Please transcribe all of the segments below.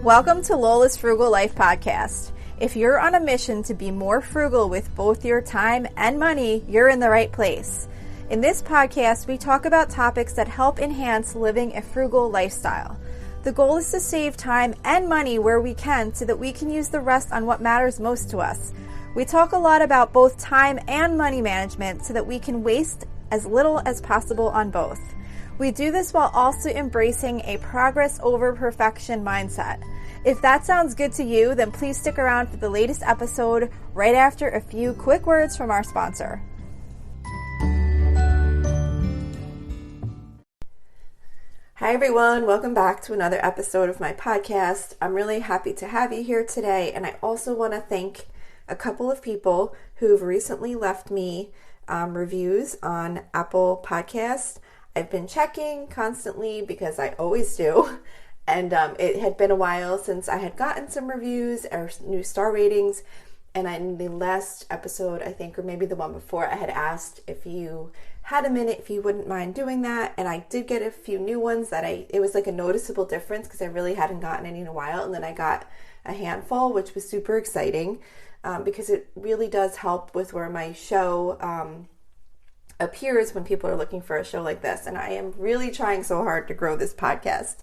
Welcome to Lola's Frugal Life Podcast. If you're on a mission to be more frugal with both your time and money, you're in the right place. In this podcast, we talk about topics that help enhance living a frugal lifestyle. The goal is to save time and money where we can so that we can use the rest on what matters most to us. We talk a lot about both time and money management so that we can waste as little as possible on both. We do this while also embracing a progress over perfection mindset. If that sounds good to you, then please stick around for the latest episode right after a few quick words from our sponsor. Hi everyone, welcome back to another episode of my podcast. I'm really happy to have you here today, and I also want to thank a couple of people who've recently left me reviews on Apple Podcasts. I've been checking constantly because I always do. And it had been a while since I had gotten some reviews or new star ratings. And in the last episode, I think, or maybe the one before, I had asked if you had a minute, if you wouldn't mind doing that. And I did get a few new ones that it was like a noticeable difference because I really hadn't gotten any in a while. And then I got a handful, which was super exciting because it really does help with where my show appears when people are looking for a show like this. And I am really trying so hard to grow this podcast.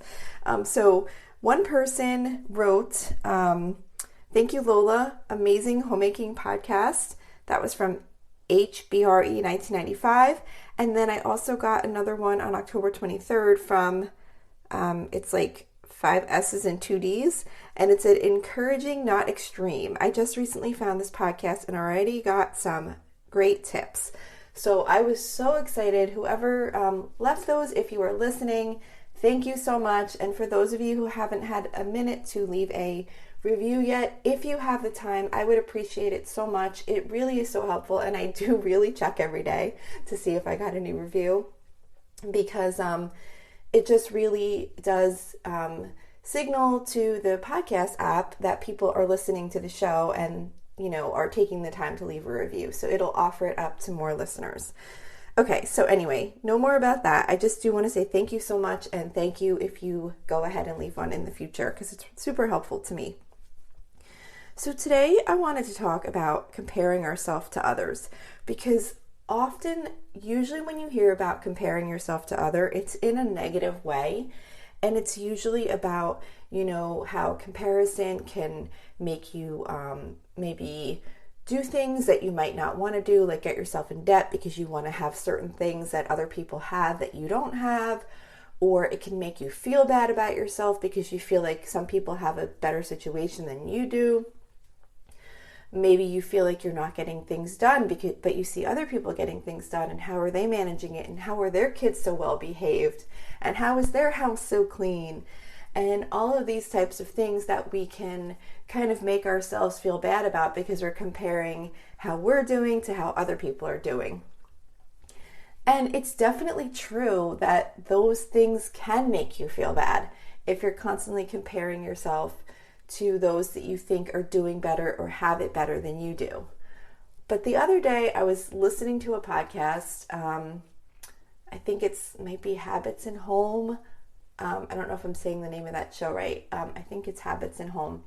So one person wrote, thank you, Lola, amazing homemaking podcast. That was from HBRE 1995. And then I also got another one on October 23rd from, it's like 5 S's and 2 D's. And it said, encouraging, not extreme. I just recently found this podcast and already got some great tips. So I was so excited. Whoever left those, if you are listening, thank you so much. And for those of you who haven't had a minute to leave a review yet, if you have the time, I would appreciate it so much. It really is so helpful. And I do really check every day to see if I got a new review because it just really does signal to the podcast app that people are listening to the show and are taking the time to leave a review. So it'll offer it up to more listeners. Okay, so anyway, no more about that. I just do want to say thank you so much, and thank you if you go ahead and leave one in the future because it's super helpful to me. So today I wanted to talk about comparing ourselves to others because usually when you hear about comparing yourself to others, it's in a negative way. And it's usually about, how comparison can make you maybe do things that you might not want to do, like get yourself in debt because you want to have certain things that other people have that you don't have. Or it can make you feel bad about yourself because you feel like some people have a better situation than you do. Maybe you feel like you're not getting things done but you see other people getting things done and how are they managing it and how are their kids so well behaved and how is their house so clean and all of these types of things that we can kind of make ourselves feel bad about because we're comparing how we're doing to how other people are doing. And it's definitely true that those things can make you feel bad if you're constantly comparing yourself to those that you think are doing better or have it better than you do. But the other day I was listening to a podcast. I think might be Habits in Home. I don't know if I'm saying the name of that show right. I think it's Habits in Home.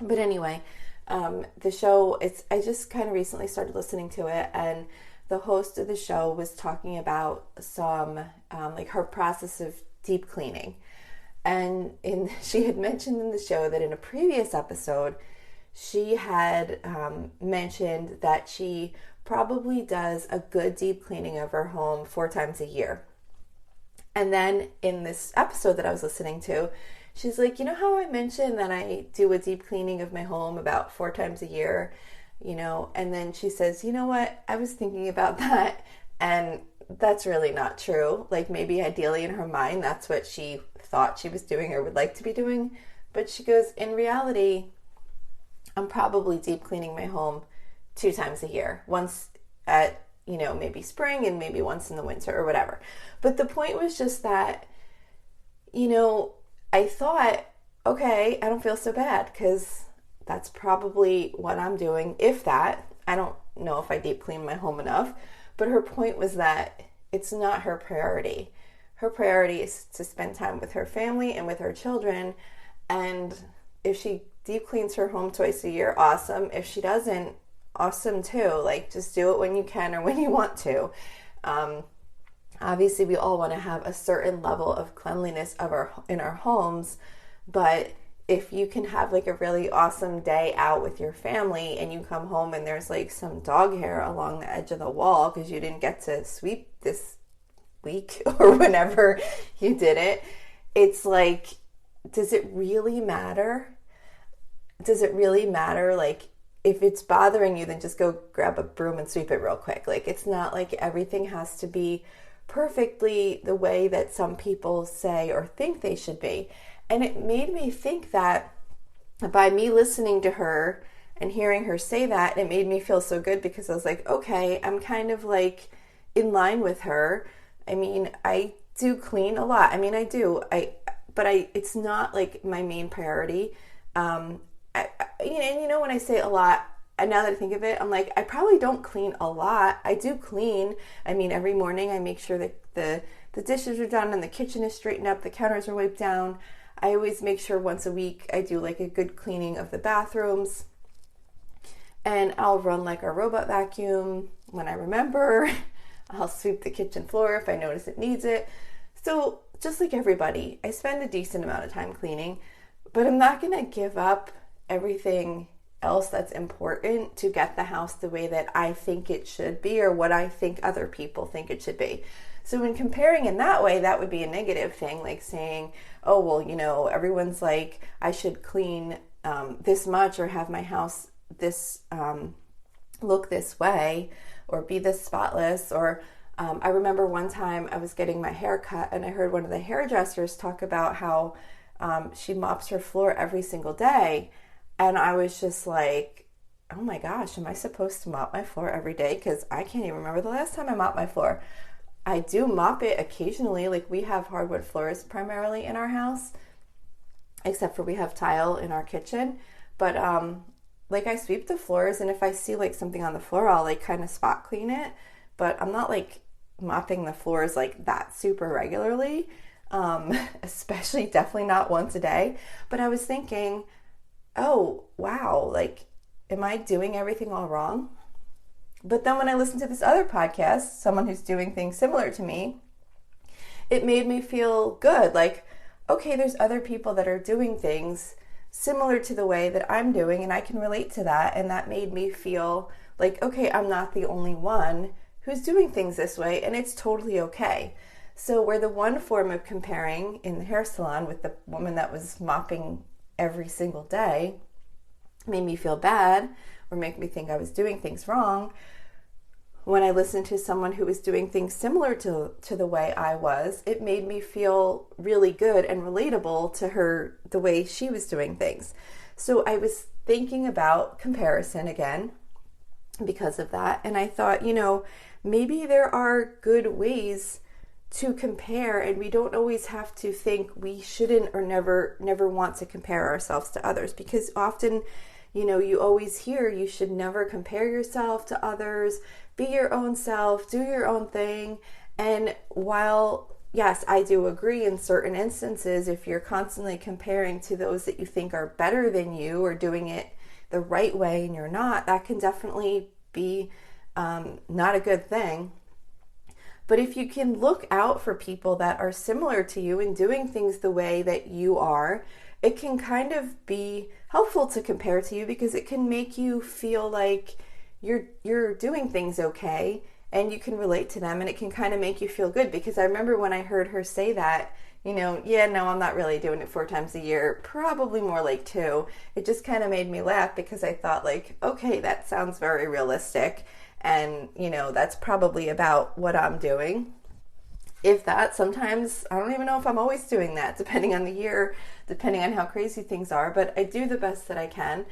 But anyway, the show, I just kind of recently started listening to it, and the host of the show was talking about some, like her process of deep cleaning. And she had mentioned in the show that in a previous episode, she had mentioned that she probably does a good deep cleaning of her home 4 times a year. And then in this episode that I was listening to, she's like, how I mentioned that I do a deep cleaning of my home about 4 times a year, and then she says, you know what, I was thinking about that, and that's really not true. Like maybe ideally in her mind, that's what she thought she was doing or would like to be doing. But she goes, in reality, I'm probably deep cleaning my home 2 times a year. Once at, maybe spring and maybe once in the winter or whatever. But the point was just that, I thought, okay, I don't feel so bad because that's probably what I'm doing. If that, I don't know if I deep clean my home enough. But her point was that it's not her priority. Her priority is to spend time with her family and with her children. And if she deep cleans her home twice a year, awesome. If she doesn't, awesome too. Like, just do it when you can or when you want to. Obviously, we all want to have a certain level of cleanliness in our homes, but if you can have like a really awesome day out with your family and you come home and there's like some dog hair along the edge of the wall because you didn't get to sweep this week or whenever you did it, it's like, does it really matter? Does it really matter? Like, if it's bothering you, then just go grab a broom and sweep it real quick. Like, it's not like everything has to be perfectly the way that some people say or think they should be. And it made me think that by me listening to her and hearing her say that, it made me feel so good because I was like, okay, I'm kind of like in line with her. I mean, I do clean a lot. I mean, I do. But it's not like my main priority. And when I say a lot, and now that I think of it, I'm like, I probably don't clean a lot. I do clean. I mean, every morning I make sure that the dishes are done and the kitchen is straightened up, the counters are wiped down. I always make sure once a week I do like a good cleaning of the bathrooms. And I'll run like a robot vacuum when I remember. I'll sweep the kitchen floor if I notice it needs it. So just like everybody, I spend a decent amount of time cleaning, but I'm not going to give up everything else that's important to get the house the way that I think it should be or what I think other people think it should be. So when comparing in that way, that would be a negative thing, like saying, oh, well, everyone's like, I should clean this much or have my house this look this way or be this spotless. Or I remember one time I was getting my hair cut and I heard one of the hairdressers talk about how she mops her floor every single day. And I was just like, oh my gosh, am I supposed to mop my floor every day? Because I can't even remember the last time I mopped my floor. I do mop it occasionally. Like, we have hardwood floors primarily in our house, except for we have tile in our kitchen. But like, I sweep the floors, and if I see like something on the floor, I'll like kind of spot clean it. But I'm not like mopping the floors like that super regularly, especially definitely not once a day. But I was thinking, oh, wow, like, am I doing everything all wrong? But then when I listened to this other podcast, someone who's doing things similar to me, it made me feel good. Like, okay, there's other people that are doing things similar to the way that I'm doing, and I can relate to that. And that made me feel like, okay, I'm not the only one who's doing things this way, and it's totally okay. So where the one form of comparing in the hair salon with the woman that was mopping every single day made me feel bad or make me think I was doing things wrong, when I listened to someone who was doing things similar to the way I was, it made me feel really good and relatable to her, the way she was doing things. So I was thinking about comparison again because of that. And I thought, maybe there are good ways to compare, and we don't always have to think we shouldn't or never want to compare ourselves to others, because often, you always hear you should never compare yourself to others, be your own self, do your own thing. And while, yes, I do agree in certain instances, if you're constantly comparing to those that you think are better than you or doing it the right way and you're not, that can definitely be not a good thing. But if you can look out for people that are similar to you and doing things the way that you are, it can kind of be helpful to compare to you, because it can make you feel like you're doing things okay and you can relate to them, and it can kind of make you feel good. Because I remember when I heard her say that, I'm not really doing it 4 times a year, probably more like 2. It just kind of made me laugh, because I thought like, okay, that sounds very realistic. And, that's probably about what I'm doing. If that, sometimes, I don't even know if I'm always doing that, depending on the year, depending on how crazy things are. But I do the best that I can.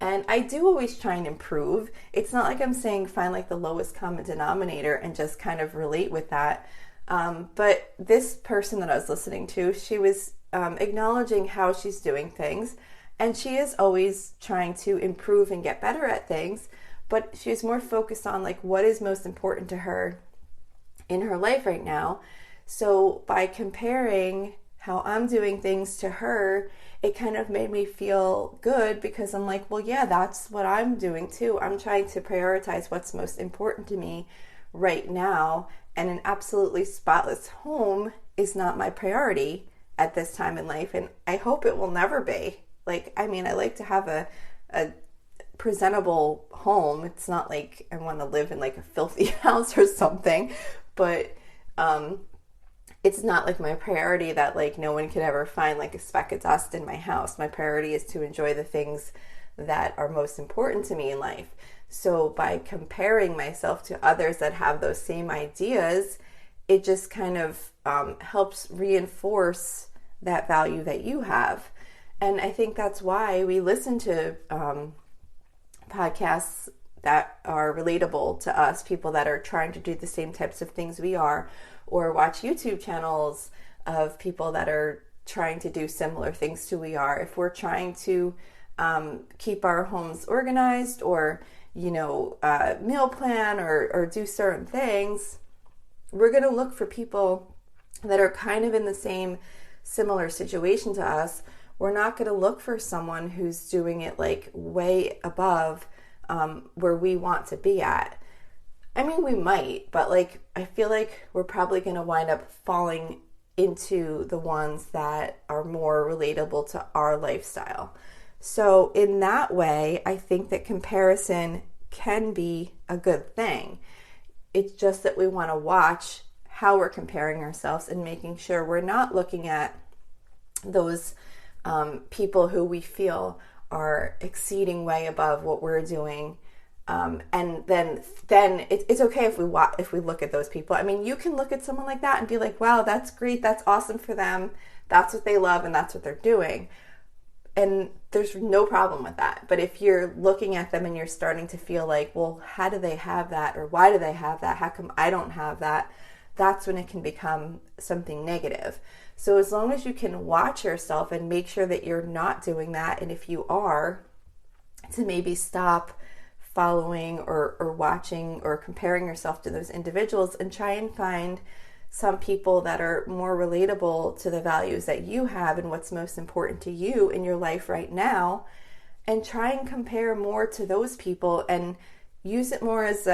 And I do always try and improve. It's not like I'm saying find like the lowest common denominator and just kind of relate with that. But this person that I was listening to, she was acknowledging how she's doing things. And she is always trying to improve and get better at things. But she's more focused on like what is most important to her in her life right now. So by comparing how I'm doing things to her, it kind of made me feel good because I'm like, well, yeah, that's what I'm doing too. I'm trying to prioritize what's most important to me right now, and an absolutely spotless home is not my priority at this time in life, and I hope it will never be. Like, I mean, I like to have a presentable home. It's not like I want to live in like a filthy house or something, but it's not like my priority that like no one could ever find like a speck of dust in my house. My priority is to enjoy the things that are most important to me in life. So by comparing myself to others that have those same ideas, it just kind of helps reinforce that value that you have. And I think that's why we listen to podcasts that are relatable to us, people that are trying to do the same types of things we are, or watch YouTube channels of people that are trying to do similar things to we are. If we're trying to keep our homes organized, or meal plan, or do certain things, we're going to look for people that are kind of in the same similar situation to us. We're not going to look for someone who's doing it like way above where we want to be at. I mean, we might, but like, I feel like we're probably going to wind up falling into the ones that are more relatable to our lifestyle. So in that way, I think that comparison can be a good thing. It's just that we want to watch how we're comparing ourselves and making sure we're not looking at those people who we feel are exceeding way above what we're doing. And then it's okay if we look at those people. I mean, you can look at someone like that and be like, wow, that's great. That's awesome for them. That's what they love and that's what they're doing. And there's no problem with that. But if you're looking at them and you're starting to feel like, well, how do they have that? Or why do they have that? How come I don't have that? That's when it can become something negative. So as long as you can watch yourself and make sure that you're not doing that, and if you are, to maybe stop following or watching or comparing yourself to those individuals, and try and find some people that are more relatable to the values that you have and what's most important to you in your life right now, and try and compare more to those people and use it more as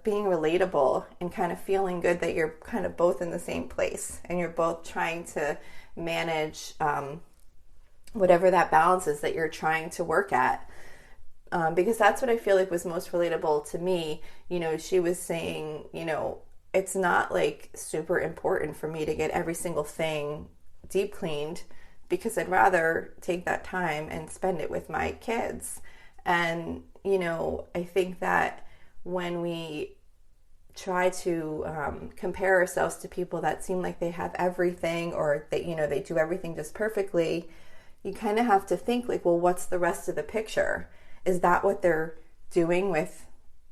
being relatable and kind of feeling good that you're kind of both in the same place and you're both trying to manage whatever that balance is that you're trying to work at. Because that's what I feel like was most relatable to me. She was saying, it's not like super important for me to get every single thing deep cleaned because I'd rather take that time and spend it with my kids. And, I think that when we try to compare ourselves to people that seem like they have everything, or that, they do everything just perfectly, you kind of have to think like, well, what's the rest of the picture? Is that what they're doing with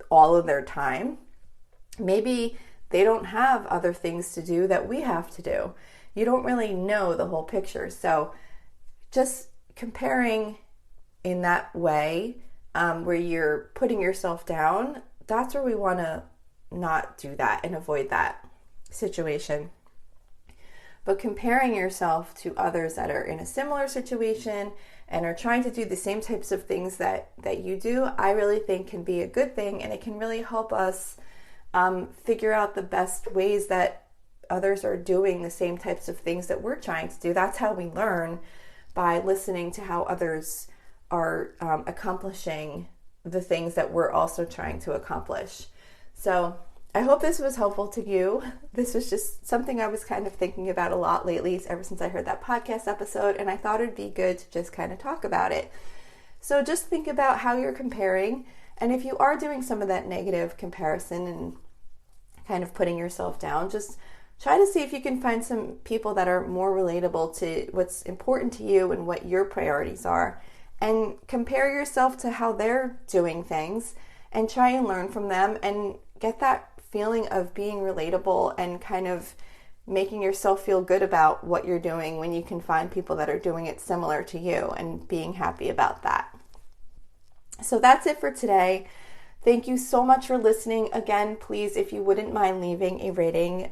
all of their time? Maybe they don't have other things to do that we have to do. You don't really know the whole picture. So just comparing in that way, where you're putting yourself down, that's where we want to not do that and avoid that situation. But comparing yourself to others that are in a similar situation and are trying to do the same types of things that you do, I really think can be a good thing, and it can really help us figure out the best ways that others are doing the same types of things that we're trying to do. That's how we learn, by listening to how others are accomplishing the things that we're also trying to accomplish. So I hope this was helpful to you. This was just something I was kind of thinking about a lot lately, ever since I heard that podcast episode, and I thought it'd be good to just kind of talk about it. So just think about how you're comparing, and if you are doing some of that negative comparison and kind of putting yourself down, just try to see if you can find some people that are more relatable to what's important to you and what your priorities are, and compare yourself to how they're doing things and try and learn from them and get that feeling of being relatable and kind of making yourself feel good about what you're doing when you can find people that are doing it similar to you, and being happy about that. So that's it for today. Thank you so much for listening. Again, please, if you wouldn't mind leaving a rating,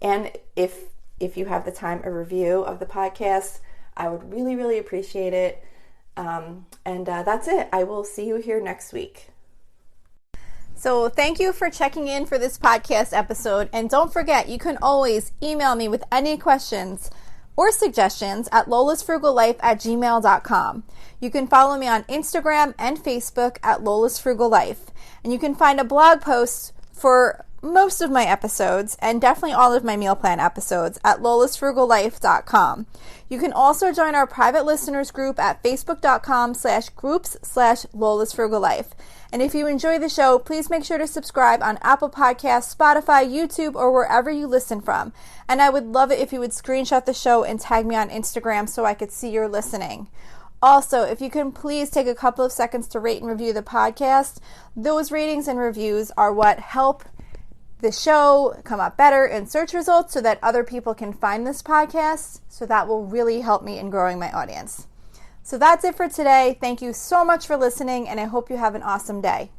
and if if you have the time, a review of the podcast. I would really, really appreciate it. And that's it. I will see you here next week. So thank you for checking in for this podcast episode. And don't forget, you can always email me with any questions or suggestions at lolasfrugallife@gmail.com. You can follow me on Instagram and Facebook at Lola's Frugal Life. And you can find a blog post for most of my episodes and definitely all of my meal plan episodes at lolasfrugallife.com. You can also join our private listeners group at facebook.com/groups/lolasfrugallife. And if you enjoy the show, please make sure to subscribe on Apple Podcasts, Spotify, YouTube, or wherever you listen from. And I would love it if you would screenshot the show and tag me on Instagram so I could see you're listening. Also, if you can please take a couple of seconds to rate and review the podcast, those ratings and reviews are what help the show come up better in search results so that other people can find this podcast. So that will really help me in growing my audience. So that's it for today. Thank you so much for listening, and I hope you have an awesome day.